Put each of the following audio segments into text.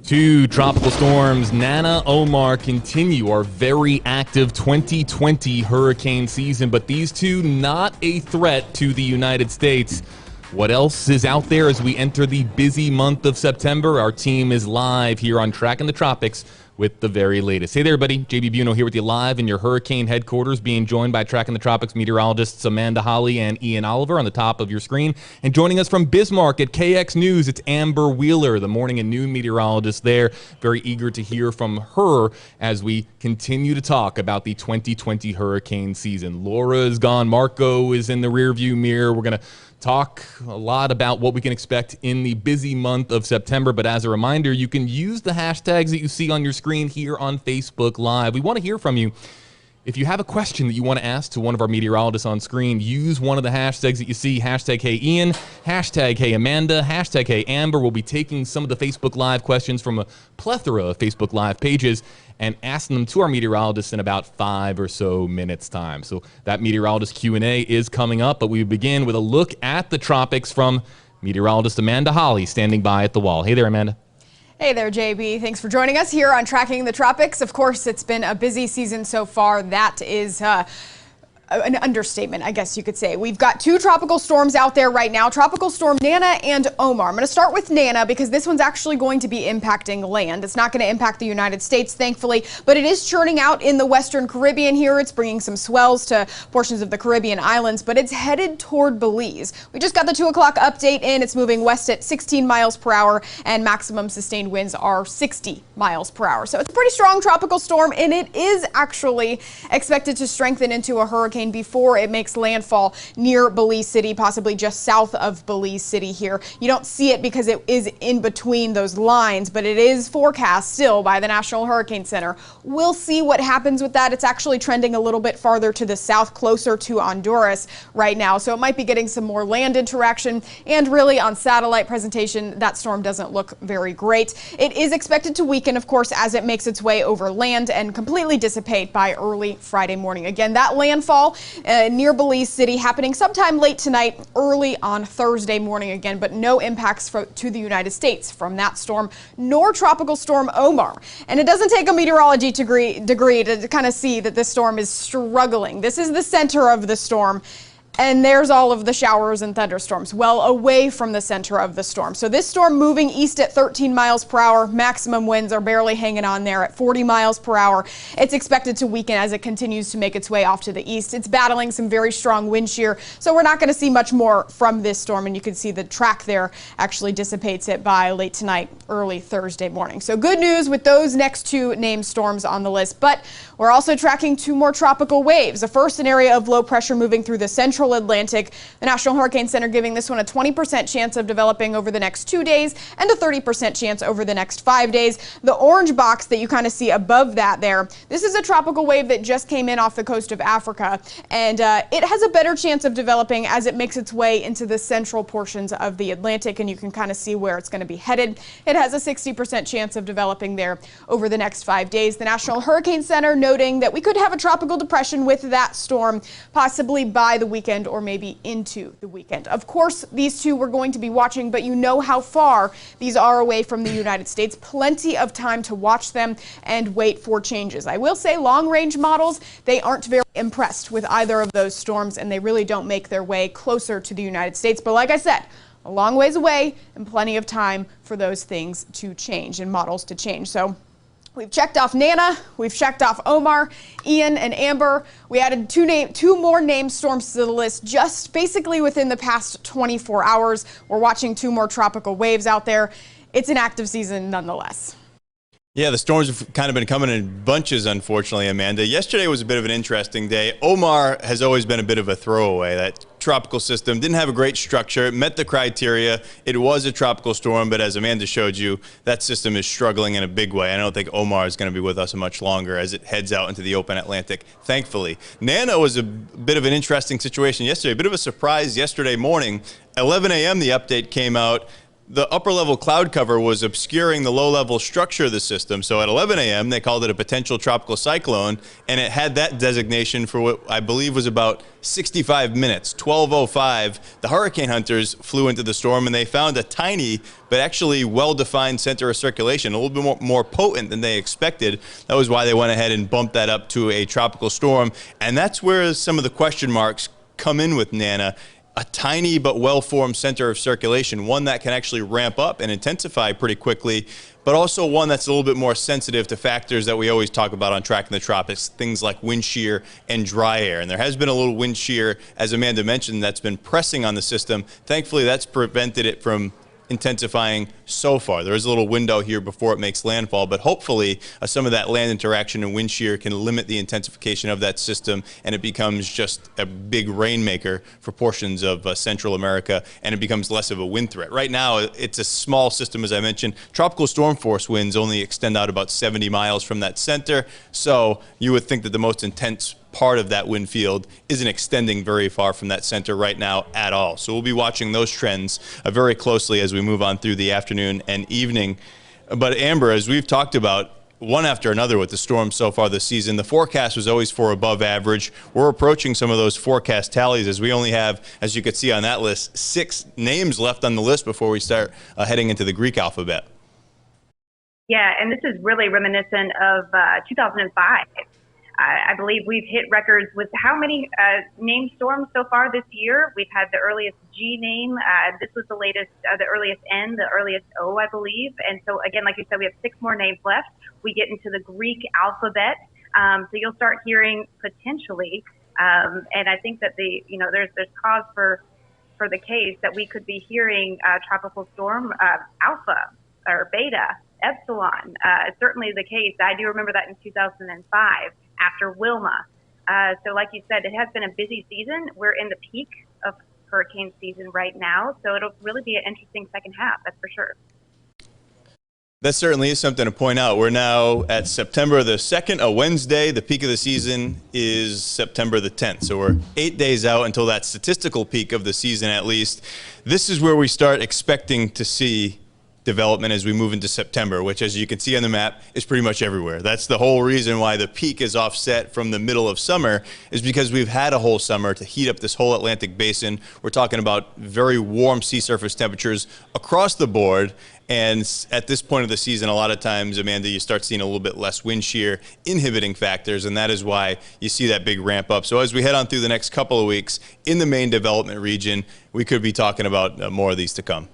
Two tropical storms, Nana, Omar, continue our very active 2020 hurricane season, but these two not a threat to the United States. What else is out there as we enter the busy month of September? Our team is live here on Tracking the Tropics with the very latest. Hey there, everybody. JB Buno here with you live in your hurricane headquarters, being joined by Tracking the Tropics meteorologists Amanda Holly and Ian Oliver on the top of your screen. And joining us from Bismarck at KX News, it's Amber Wheeler, the morning and noon meteorologist there. Very eager to hear from her as we continue to talk about the 2020 hurricane season. Laura is gone. Marco is in the rearview mirror. We're going to talk a lot about what we can expect in the busy month of September, but as a reminder, you can use the hashtags that you see on your screen here on Facebook Live. We want to hear from you. If you have a question that you want to ask to one of our meteorologists on screen, use one of the hashtags that you see. Hashtag Hey Ian, hashtag Hey Amanda, hashtag Hey Amber. We'll be taking some of the Facebook Live questions from a plethora of Facebook Live pages and asking them to our meteorologists in about 5 or so minutes time. So that Meteorologist Q&A is coming up, but we begin with a look at the tropics from meteorologist Amanda Holly, standing by at the wall. Hey there, Amanda. Hey there, JB. Thanks for joining us here on Tracking the Tropics. Of course, it's been a busy season so far. That is an understatement, I guess you could say. We've got two tropical storms out there right now, Tropical Storm Nana and Omar. I'm going to start with Nana because this one's actually going to be impacting land. It's not going to impact the United States, thankfully, but it is churning out in the Western Caribbean here. It's bringing some swells to portions of the Caribbean islands, but it's headed toward Belize. We just got the 2 o'clock update in. It's moving west at 16 miles per hour and maximum sustained winds are 60 miles per hour. So it's a pretty strong tropical storm, and it is actually expected to strengthen into a hurricane before it makes landfall near Belize City, possibly just south of Belize City here. You don't see it because it is in between those lines, but it is forecast still by the National Hurricane Center. We'll see what happens with that. It's actually trending a little bit farther to the south, closer to Honduras right now, so it might be getting some more land interaction, and really on satellite presentation, that storm doesn't look very great. It is expected to weaken, of course, as it makes its way over land and completely dissipate by early Friday morning. Again, that landfall near Belize City happening sometime late tonight, early on Thursday morning again, but no impacts to the United States from that storm, nor Tropical Storm Omar. And it doesn't take a meteorology degree to kind of see that this storm is struggling. This is the center of the storm. And there's all of the showers and thunderstorms well away from the center of the storm. So this storm moving east at 13 miles per hour. Maximum winds are barely hanging on there at 40 miles per hour. It's expected to weaken as it continues to make its way off to the east. It's battling some very strong wind shear, so we're not going to see much more from this storm. And you can see the track there actually dissipates it by late tonight, early Thursday morning. So good news with those next two named storms on the list. But we're also tracking two more tropical waves. The first, an area of low pressure moving through the central Atlantic. The National Hurricane Center giving this one a 20% chance of developing over the next 2 days and a 30% chance over the next 5 days. The orange box that you kind of see above that there, this is a tropical wave that just came in off the coast of Africa, and it has a better chance of developing as it makes its way into the central portions of the Atlantic, and you can kind of see where it's going to be headed. It has a 60% chance of developing there over the next 5 days. The National Hurricane Center noting that we could have a tropical depression with that storm possibly by the weekend or maybe into the weekend. Of course, these two we're going to be watching, but you know how far these are away from the United States. Plenty of time to watch them and wait for changes. I will say long-range models, they aren't very impressed with either of those storms, and they really don't make their way closer to the United States. But like I said, a long ways away and plenty of time for those things to change and models to change. So we've checked off Nana, we've checked off Omar, Ian, and Amber. We added two more named storms to the list just basically within the past 24 hours. We're watching two more tropical waves out there. It's an active season nonetheless. Yeah, the storms have kind of been coming in bunches, unfortunately, Amanda. Yesterday was a bit of an interesting day. Omar has always been a bit of a throwaway. That tropical system didn't have a great structure. It met the criteria. It was a tropical storm, but as Amanda showed you, that system is struggling in a big way. I don't think Omar is going to be with us much longer as it heads out into the open Atlantic, thankfully. Nana was a bit of an interesting situation yesterday, a bit of a surprise yesterday morning. 11 a.m. the update came out. the upper level cloud cover was obscuring the low level structure of the system. So at 11 a.m., they called it a potential tropical cyclone, and it had that designation for what I believe was about 65 minutes. 12:05, the hurricane hunters flew into the storm, and they found a tiny but actually well-defined center of circulation, a little bit more potent than they expected. That was why they went ahead and bumped that up to a tropical storm, and that's where some of the question marks come in with Nana. A tiny but well-formed center of circulation, one that can actually ramp up and intensify pretty quickly, but also one that's a little bit more sensitive to factors that we always talk about on Tracking the Tropics, things like wind shear and dry air. And there has been a little wind shear, as Amanda mentioned, that's been pressing on the system. Thankfully, that's prevented it from intensifying so far. There is a little window here before it makes landfall, but hopefully some of that land interaction and wind shear can limit the intensification of that system, and it becomes just a big rainmaker for portions of Central America, and it becomes less of a wind threat. Right now, it's a small system, as I mentioned. Tropical storm force winds only extend out about 70 miles from that center, so you would think that the most intense part of that wind field isn't extending very far from that center right now at all. So we'll be watching those trends very closely as we move on through the afternoon and evening. But Amber, as we've talked about, one after another with the storms so far this season, the forecast was always for above average. We're approaching some of those forecast tallies, as we only have, as you could see on that list, 6 names left on the list before we start heading into the Greek alphabet. Yeah, and this is really reminiscent of 2005. I believe we've hit records with how many named storms so far this year. We've had the earliest G name. This was the latest, the earliest N, the earliest O, I believe. And so, again, like you said, we have 6 more names left. We get into the Greek alphabet. So you'll start hearing potentially, and I think that there's cause for the case that we could be hearing tropical storm Alpha or Beta, Epsilon. Certainly the case. I do remember that in 2005. After Wilma. So like you said, it has been a busy season. We're in the peak of hurricane season right now, so it'll really be an interesting second half, that's for sure. That certainly is something to point out. We're now at September the 2nd, a Wednesday. The peak of the season is September the 10th. So we're 8 days out until that statistical peak of the season at least. This is where we start expecting to see development as we move into September, which, as you can see on the map, is pretty much everywhere. That's the whole reason why the peak is offset from the middle of summer, is because we've had a whole summer to heat up this whole Atlantic basin. We're talking about very warm sea surface temperatures across the board. And at this point of the season, a lot of times, Amanda, you start seeing a little bit less wind shear inhibiting factors, and that is why you see that big ramp up. So as we head on through the next couple of weeks in the main development region, we could be talking about more of these to come.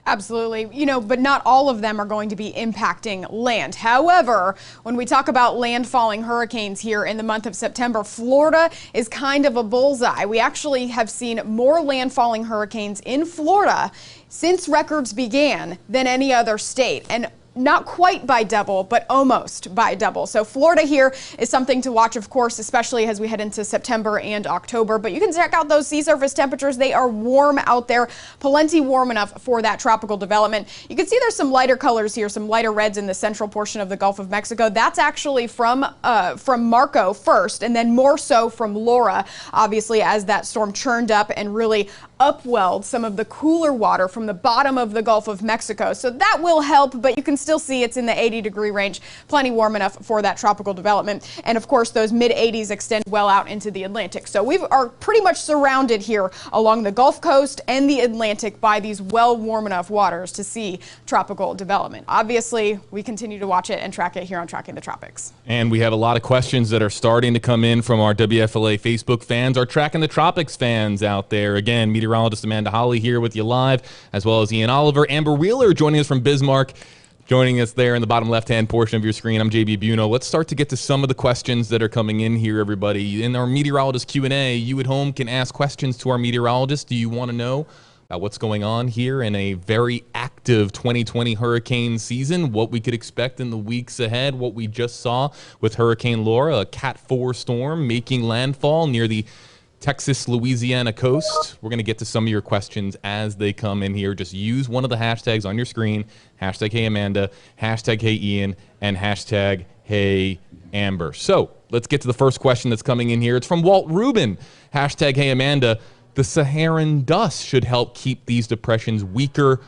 Absolutely. But not all of them are going to be impacting land. However, when we talk about landfalling hurricanes here in the month of September, Florida is kind of a bullseye. We actually have seen more landfalling hurricanes in Florida since records began than any other state. And not quite by double, but almost by double. So Florida here is something to watch, of course, especially as we head into September and October. But you can check out those sea surface temperatures. They are warm out there, plenty warm enough for that tropical development. You can see there's some lighter colors here, some lighter reds in the central portion of the Gulf of Mexico. That's actually from Marco first, and then more so from Laura, obviously, as that storm churned up and really upwelled some of the cooler water from the bottom of the Gulf of Mexico. So that will help, but you can still see it's in the 80-degree range, plenty warm enough for that tropical development. And of course, those mid-80s extend well out into the Atlantic. So we are pretty much surrounded here along the Gulf Coast and the Atlantic by these well warm enough waters to see tropical development. Obviously, we continue to watch it and track it here on Tracking the Tropics. And we have a lot of questions that are starting to come in from our WFLA Facebook fans, our Tracking the Tropics fans out there. Again, meteorologist Amanda Holly here with you live, as well as Ian Oliver. Amber Wheeler joining us from Bismarck, joining us there in the bottom left-hand portion of your screen. I'm JB Buno. Let's start to get to some of the questions that are coming in here, everybody. In our Meteorologist Q&A, you at home can ask questions to our meteorologist. Do you want to know about what's going on here in a very active 2020 hurricane season, what we could expect in the weeks ahead, what we just saw with Hurricane Laura, a Cat 4 storm making landfall near the Texas-Louisiana coast? We're going to get to some of your questions as they come in here. Just use one of the hashtags on your screen, hashtag Hey Amanda, hashtag Hey Ian, and hashtag Hey Amber. So let's get to the first question that's coming in here. It's from Walt Rubin, hashtag Hey Amanda. The Saharan dust should help keep these depressions weaker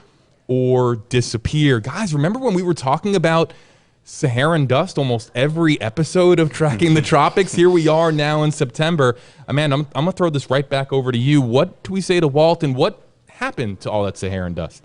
or disappear. Guys, remember when we were talking about Saharan dust almost every episode of Tracking the Tropics? Here we are now in September. Amanda, I'm going to throw this right back over to you. What do we say to Walt, and what happened to all that Saharan dust?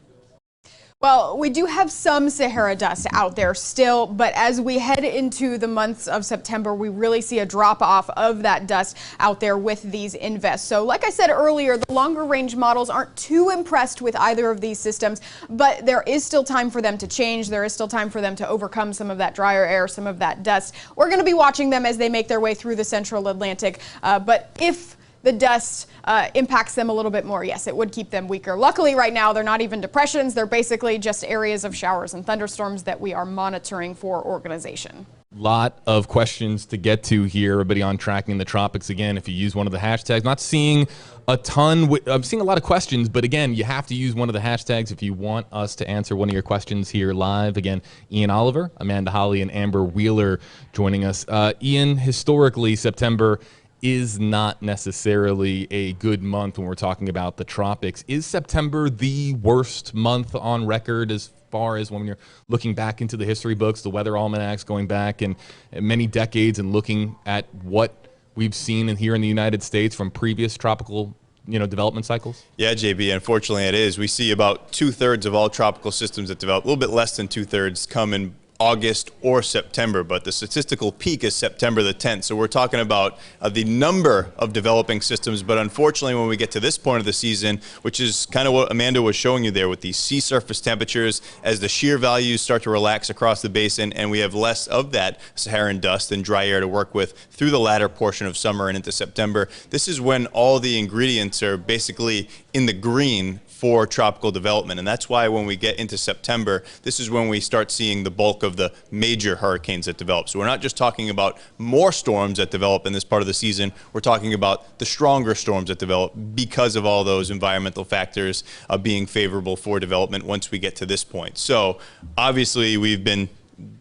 Well, we do have some Sahara dust out there still, but as we head into the months of September, we really see a drop off of that dust out there with these invests. So like I said earlier, the longer range models aren't too impressed with either of these systems, but there is still time for them to change. There is still time for them to overcome some of that drier air, some of that dust. We're going to be watching them as they make their way through the central Atlantic, but if the dust impacts them a little bit more, yes, it would keep them weaker. Luckily, right now, they're not even depressions. They're basically just areas of showers and thunderstorms that we are monitoring for organization. Lot of questions to get to here, everybody, on Tracking the Tropics. Again, if you use one of the hashtags, not seeing a ton, I'm seeing a lot of questions, but again, you have to use one of the hashtags if you want us to answer one of your questions here live. Again, Ian Oliver, Amanda Holly, and Amber Wheeler joining us. Ian, historically, September is not necessarily a good month when we're talking about the tropics. Is September the worst month on record as far as when you're looking back into the history books, the weather almanacs, going back and many decades and looking at what we've seen here in the United States from previous tropical development cycles? Yeah, JB, unfortunately it is. We see about 2/3 of all tropical systems that develop, a little bit less than 2/3, come in August or September, but the statistical peak is September the 10th. So we're talking about the number of developing systems, but unfortunately when we get to this point of the season, which is kind of what Amanda was showing you there with these sea surface temperatures, as the shear values start to relax across the basin and we have less of that Saharan dust and dry air to work with through the latter portion of summer and into September, this is when all the ingredients are basically in the green for tropical development. And that's why when we get into September, this is when we start seeing the bulk of the major hurricanes that develop. So we're not just talking about more storms that develop in this part of the season, we're talking about the stronger storms that develop because of all those environmental factors being favorable for development once we get to this point. So obviously we've been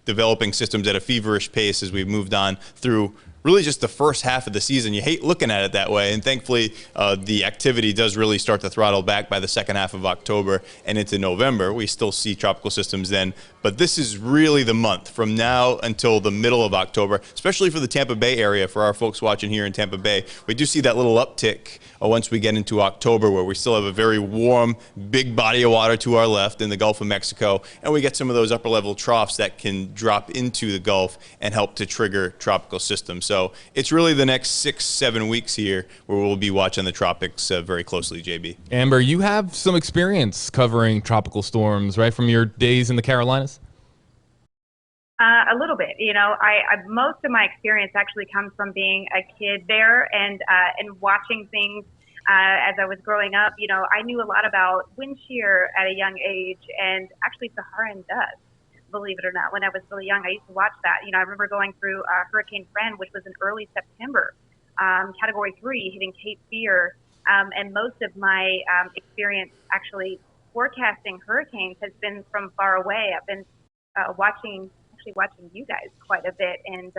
developing systems at a feverish pace as we've moved on through really just the first half of the season. You hate looking at it that way, and thankfully the activity does really start to throttle back by the second half of October and into November. We still see tropical systems then, but this is really the month from now until the middle of October, especially for the Tampa Bay area. For our folks watching here in Tampa Bay, we do see that little uptick once we get into October, where we still have a very warm, big body of water to our left in the Gulf of Mexico, and we get some of those upper level troughs that can drop into the Gulf and help to trigger tropical systems. So it's really the next 6-7 weeks here where we'll be watching the tropics very closely, JB. Amber, you have some experience covering tropical storms, right, from your days in the Carolinas? A little bit. Most of my experience actually comes from being a kid there and watching things as I was growing up. I knew a lot about wind shear at a young age and actually Saharan dust. Believe it or not, when I was really young, I used to watch that. I remember going through Hurricane Fran, which was in early September, Category 3, hitting Cape Fear. And most of my experience actually forecasting hurricanes has been from far away. I've been watching you guys quite a bit, and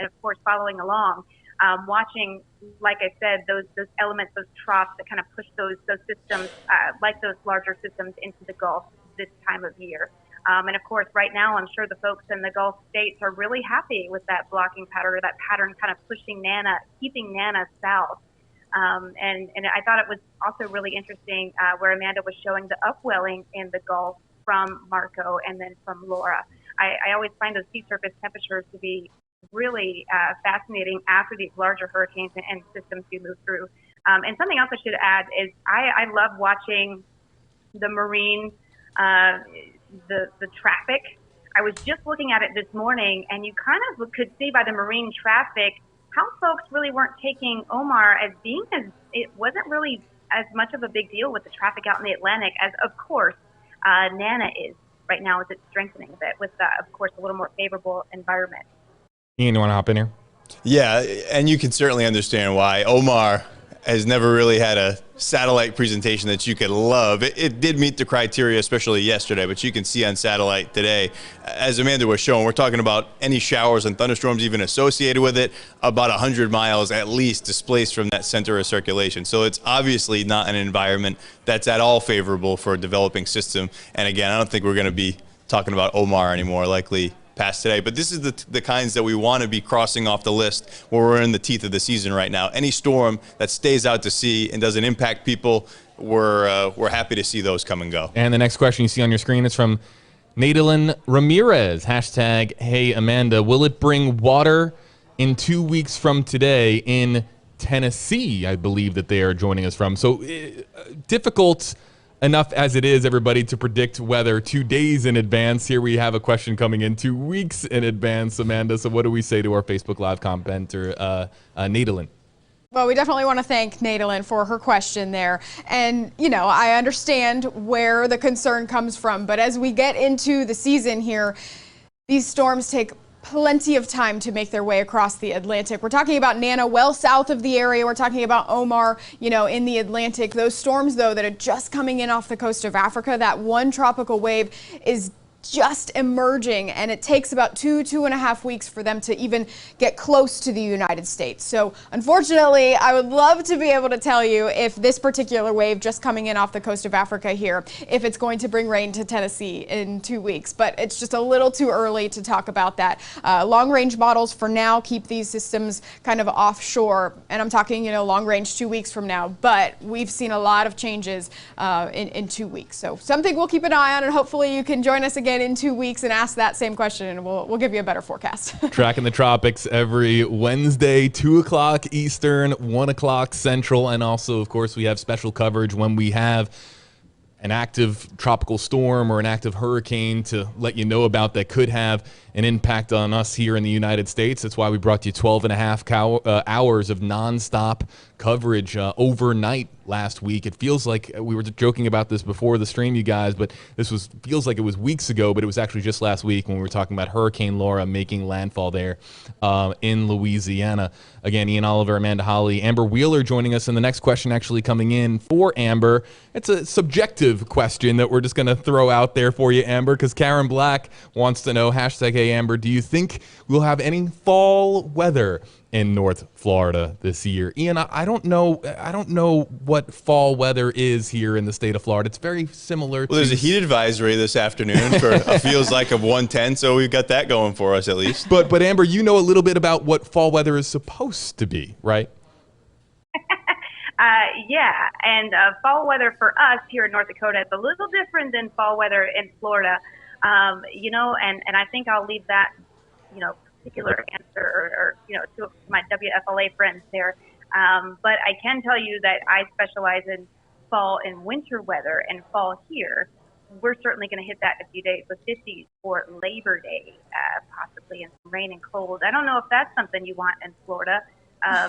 of course following along, watching, like I said, those elements, those troughs that kind of push those systems, like those larger systems, into the Gulf this time of year. And of course, right now, I'm sure the folks in the Gulf states are really happy with that blocking pattern, or that pattern kind of pushing Nana, keeping Nana south. And I thought it was also really interesting where Amanda was showing the upwelling in the Gulf from Marco and then from Laura. I always find those sea surface temperatures to be really fascinating after these larger hurricanes and systems do move through. And something else I should add is I love watching the marine the traffic. I was just looking at it this morning, and you kind of could see by the marine traffic how folks really weren't taking Omar as being it wasn't really as much of a big deal with the traffic out in the Atlantic as, of course, Nana is right now, as it's strengthening a bit with, of course, a little more favorable environment. Ian, you want to hop in here? Yeah, and you can certainly understand why Omar, has never really had a satellite presentation that you could love. It did meet the criteria, especially yesterday, but you can see on satellite today, as Amanda was showing, we're talking about any showers and thunderstorms even associated with it, about 100 miles at least displaced from that center of circulation. So it's obviously not an environment that's at all favorable for a developing system. And again, I don't think we're going to be talking about Omar anymore, likely past today, but this is the kinds that we want to be crossing off the list where we're in the teeth of the season right now. Any storm that stays out to sea and doesn't impact people, we're happy to see those come and go. And the next question you see on your screen is from Nadalyn Ramirez. Hashtag, hey Amanda, will it bring water in 2 weeks from today in Tennessee? I believe that they are joining us from. So difficult enough as it is, everybody, to predict weather 2 days in advance. Here we have a question coming in 2 weeks in advance, Amanda. So what do we say to our Facebook Live commenter, Nadalyn? Well, we definitely want to thank Nadalyn for her question there. And, you know, I understand where the concern comes from. But as we get into the season here, these storms take plenty of time to make their way across the Atlantic. We're talking about Nana well south of the area. We're talking about Omar, you know, in the Atlantic. Those storms, though, that are just coming in off the coast of Africa, that one tropical wave is just emerging, and it takes about 2.5 weeks for them to even get close to the United States. So unfortunately, I would love to be able to tell you if this particular wave just coming in off the coast of Africa here, if it's going to bring rain to Tennessee in 2 weeks, but it's just a little too early to talk about that. Long range models for now keep these systems kind of offshore, and I'm talking, you know, long range 2 weeks from now, but we've seen a lot of changes in 2 weeks. So something we'll keep an eye on, and hopefully you can join us again in 2 weeks and ask that same question, and we'll give you a better forecast. Tracking the tropics every Wednesday, 2 o'clock Eastern, 1 o'clock Central, and also, of course, we have special coverage when we have an active tropical storm or an active hurricane to let you know about that could have an impact on us here in the United States. That's why we brought you 12.5 hours of nonstop coverage overnight last week. It feels like we were joking about this before the stream, you guys, but this feels like it was weeks ago, but it was actually just last week when we were talking about Hurricane Laura making landfall there in Louisiana. Again, Ian Oliver, Amanda Holly, Amber Wheeler joining us, and the next question actually coming in for Amber. It's a subjective question that we're just going to throw out there for you, Amber, because Karen Black wants to know, hashtag Hey Amber, do you think we'll have any fall weather in North Florida this year? Ian, I don't know what fall weather is here in the state of Florida. It's very similar to... Well, there's a heat advisory this afternoon for a feels like of 110, so we've got that going for us at least. But Amber, you know a little bit about what fall weather is supposed to be, right? Yeah, and fall weather for us here in North Dakota is a little different than fall weather in Florida. You know, and I think I'll leave that, you know, particular answer or you know, to my WFLA friends there. But I can tell you that I specialize in fall and winter weather, and fall here, we're certainly going to hit that in a few days with 50s for Labor Day, possibly, and some rain and cold. I don't know if that's something you want in Florida.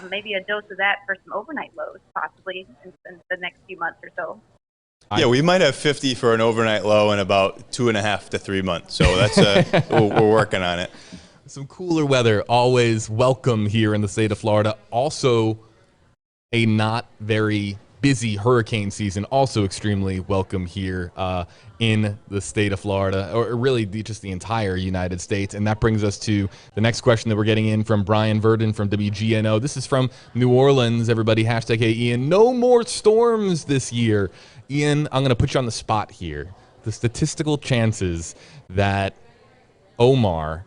Maybe a dose of that for some overnight lows, possibly, in the next few months or so. Yeah, we might have 50 for an overnight low in about 2.5 to 3 months. So that's we're working on it. Some cooler weather, always welcome here in the state of Florida. Also, a not very busy hurricane season, also extremely welcome here in the state of Florida, or really just the entire United States. And that brings us to the next question that we're getting in from Brian Verdon from WGNO. This is from New Orleans, everybody. Hashtag Hey Ian. No more storms this year. Ian, I'm going to put you on the spot here. The statistical chances that Omar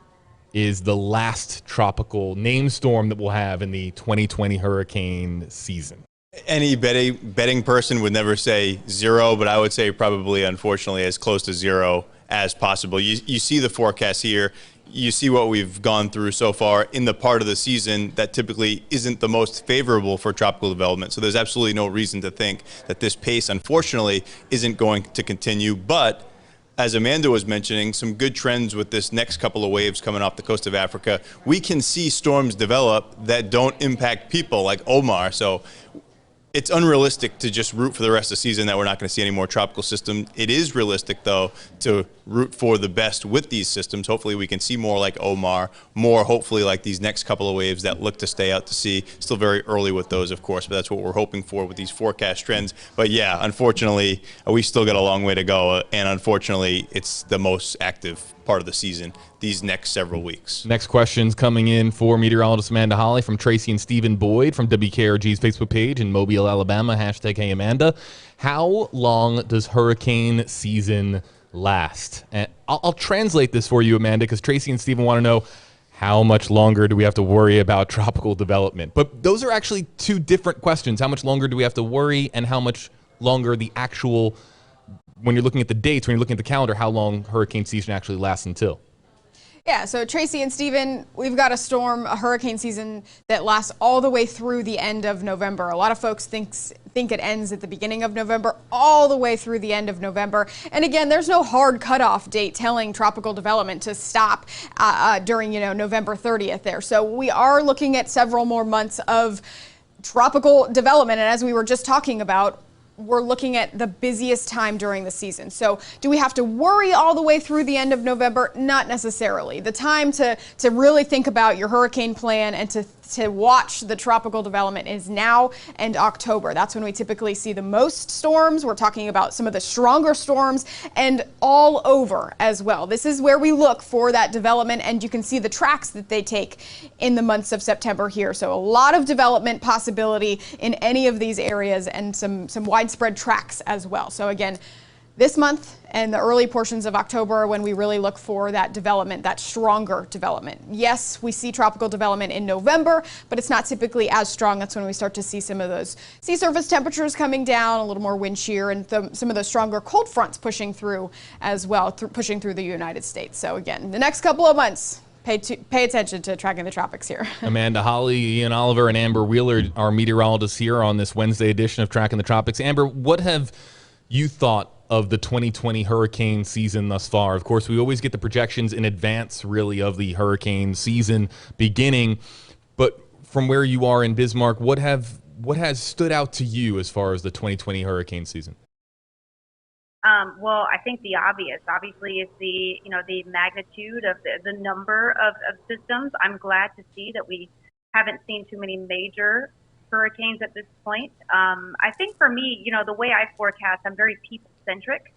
is the last tropical named storm that we'll have in the 2020 hurricane season. Any betting person would never say 0, but I would say probably, unfortunately, as close to 0 as possible. You see the forecast here. You see what we've gone through so far in the part of the season that typically isn't the most favorable for tropical development. So there's absolutely no reason to think that this pace, unfortunately, isn't going to continue. But as Amanda was mentioning, some good trends with this next couple of waves coming off the coast of Africa. We can see storms develop that don't impact people like Omar. So It's unrealistic to just root for the rest of the season that we're not going to see any more tropical systems. It is realistic, though, to root for the best with these systems. Hopefully we can see more like Omar, more hopefully like these next couple of waves that look to stay out to sea. Still very early with those, of course, but that's what we're hoping for with these forecast trends. But yeah, unfortunately, we still got a long way to go, and unfortunately, it's the most active part of the season these next several weeks. Next questions coming in for meteorologist Amanda Holly from Tracy and Stephen Boyd from WKRG's Facebook page in Mobile, Alabama, hashtag Hey Amanda. How long does hurricane season last? And I'll translate this for you, Amanda, because Tracy and Stephen want to know how much longer do we have to worry about tropical development? But those are actually two different questions. How much longer do we have to worry, and how much longer the actual, when you're looking at the dates, when you're looking at the calendar, how long hurricane season actually lasts until? Yeah, so Tracy and Stephen, we've got a hurricane season that lasts all the way through the end of November. A lot of folks think it ends at the beginning of November, all the way through the end of November. And again, there's no hard cutoff date telling tropical development to stop during, November 30th there. So we are looking at several more months of tropical development. And as we were just talking about, we're looking at the busiest time during the season. So do we have to worry all the way through the end of November? Not necessarily. The time to really think about your hurricane plan and to watch the tropical development is now and October. That's when we typically see the most storms. We're talking about some of the stronger storms and all over as well. This is where we look for that development, and you can see the tracks that they take in the months of September here. So a lot of development possibility in any of these areas, and some widespread tracks as well. So again, this month and the early portions of October are when we really look for that development, that stronger development. Yes, we see tropical development in November, but it's not typically as strong. That's when we start to see some of those sea surface temperatures coming down, a little more wind shear, and some of those stronger cold fronts pushing through as well, pushing through the United States. So again, the next couple of months, pay attention to tracking the tropics here. Amanda Holly, Ian Oliver, and Amber Wheeler are meteorologists here on this Wednesday edition of Tracking the Tropics. Amber, what have you thought of the 2020 hurricane season thus far? Of course, we always get the projections in advance, really, of the hurricane season beginning. But from where you are in Bismarck, what has stood out to you as far as the 2020 hurricane season? Well, I think the obvious, obviously, is the magnitude of the number of systems. I'm glad to see that we haven't seen too many major hurricanes at this point. I think for me, the way I forecast, I'm very people-centric.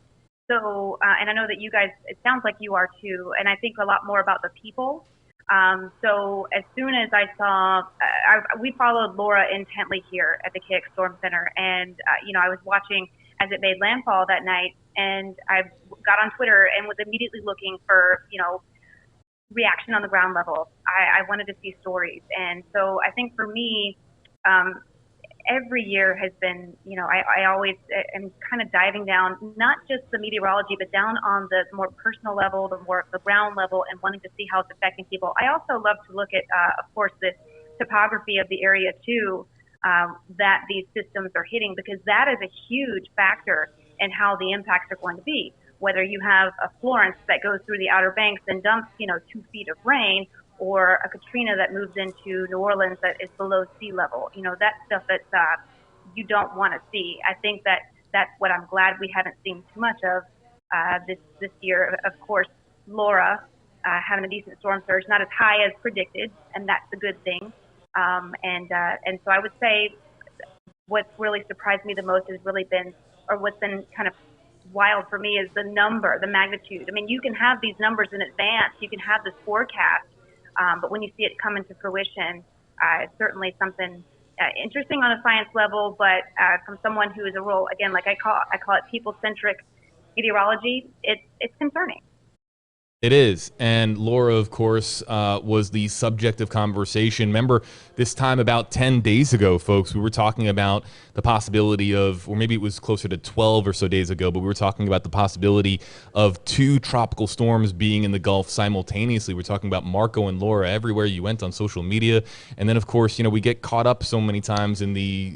So, and I know that you guys, it sounds like you are too, and I think a lot more about the people. So as soon as I saw, we followed Laura intently here at the KX Storm Center, and, I was watching as it made landfall that night, and I got on Twitter and was immediately looking for, reaction on the ground level. I wanted to see stories. And so I think for me, every year has been, I always am kind of diving down, not just the meteorology, but down on the more personal level, the ground level, and wanting to see how it's affecting people. I also love to look at, of course, the topography of the area too, that these systems are hitting, because that is a huge factor in how the impacts are going to be. Whether you have a Florence that goes through the Outer Banks and dumps, 2 feet of rain, or a Katrina that moves into New Orleans that is below sea level. That stuff that you don't want to see. I think that's what I'm glad we haven't seen too much of this year. Of course, Laura having a decent storm surge, not as high as predicted, and that's a good thing. And so I would say what's really surprised me the most has really been, or what's been kind of wild for me, is the number, the magnitude. I mean, you can have these numbers in advance, you can have this forecast, but when you see it come into fruition, it's certainly something interesting on a science level, but from someone who is a real, again, like I call it people-centric meteorology, it's concerning. It is. And Laura, of course, was the subject of conversation. Remember, this time about 10 days ago, folks, we were talking about the possibility of, or maybe it was closer to 12 or so days ago, but we were talking about the possibility of 2 tropical storms being in the Gulf simultaneously. We're talking about Marco and Laura everywhere you went on social media. And then, of course, we get caught up so many times in the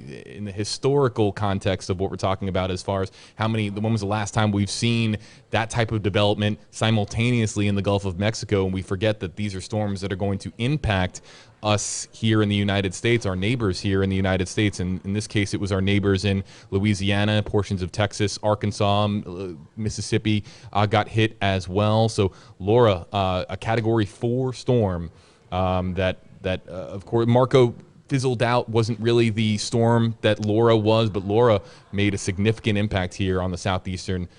historical context of what we're talking about, as far as when was the last time we've seen that type of development simultaneously obviously in the Gulf of Mexico, and we forget that these are storms that are going to impact us here in the United States, our neighbors here in the United States. And in this case, it was our neighbors in Louisiana, portions of Texas, Arkansas, Mississippi got hit as well. So Laura, a Category 4 storm that of course, Marco fizzled out, wasn't really the storm that Laura was, but Laura made a significant impact here on the southeastern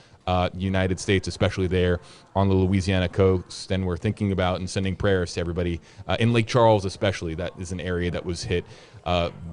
United States, especially there on the Louisiana coast. And we're thinking about and sending prayers to everybody in Lake Charles, especially. That is an area that was hit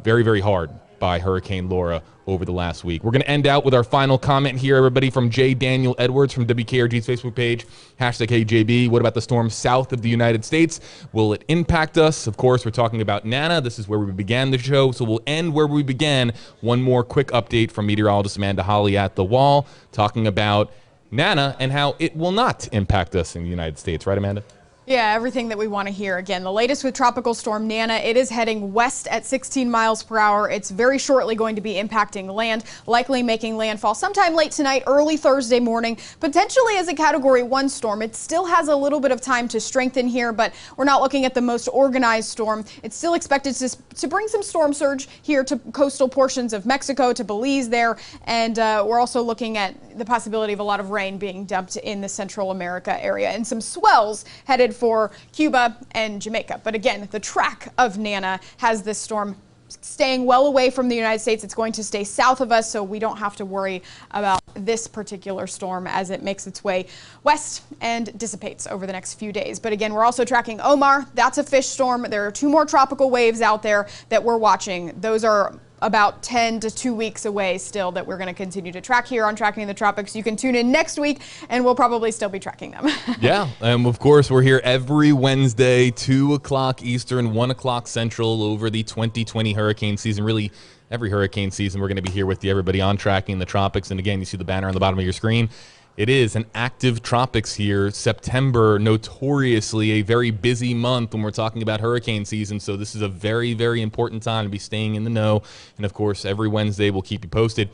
very, very hard by Hurricane Laura over the last week. We're going to end out with our final comment here, everybody, from J. Daniel Edwards from WKRG's Facebook page, #HeyJB. What about the storm south of the United States? Will it impact us? Of course, we're talking about Nana. This is where we began the show, so we'll end where we began. One more quick update from meteorologist Amanda Holly at the wall, talking about Nana and how it will not impact us in the United States. Right, Amanda? Yeah, everything that we want to hear. Again, the latest with Tropical Storm Nana, it is heading west at 16 miles per hour. It's very shortly going to be impacting land, likely making landfall sometime late tonight, early Thursday morning, potentially as a Category 1 storm. It still has a little bit of time to strengthen here, but we're not looking at the most organized storm. It's still expected to bring some storm surge here to coastal portions of Mexico, to Belize there, and we're also looking at the possibility of a lot of rain being dumped in the Central America area and some swells headed for Cuba and Jamaica. But again, the track of Nana has this storm staying well away from the United States. It's going to stay south of us, so we don't have to worry about this particular storm as it makes its way west and dissipates over the next few days. But again, we're also tracking Omar. That's a fish storm. There are 2 more tropical waves out there that we're watching. Those are about 10 to 2 weeks away still that we're going to continue to track here on Tracking the Tropics. You can tune in next week and we'll probably still be tracking them. Yeah, and of course we're here every Wednesday, 2 o'clock Eastern, 1 o'clock Central over the 2020 hurricane season. Really, every hurricane season we're going to be here with you, everybody, on Tracking the Tropics. And again, you see the banner on the bottom of your screen. It is an active tropics here. September, notoriously a very busy month when we're talking about hurricane season. So this is a very, very important time to be staying in the know. And of course, every Wednesday we'll keep you posted.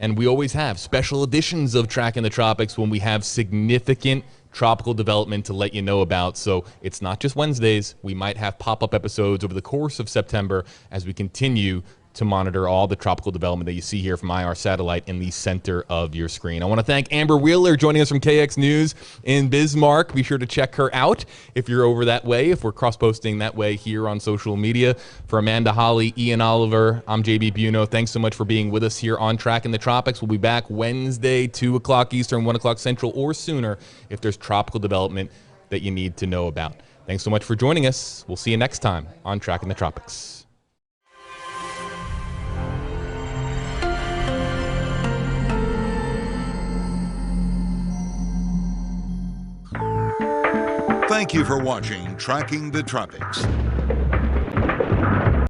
And we always have special editions of Tracking the Tropics when we have significant tropical development to let you know about. So it's not just Wednesdays. We might have pop-up episodes over the course of September as we continue to monitor all the tropical development that you see here from IR Satellite in the center of your screen. I want to thank Amber Wheeler joining us from KX News in Bismarck. Be sure to check her out if you're over that way, if we're cross-posting that way here on social media. For Amanda Holly, Ian Oliver, I'm JB Buno. Thanks so much for being with us here on Tracking the Tropics. We'll be back Wednesday, 2 o'clock Eastern, 1 o'clock Central, or sooner if there's tropical development that you need to know about. Thanks so much for joining us. We'll see you next time on Tracking the Tropics. Thank you for watching Tracking the Tropics.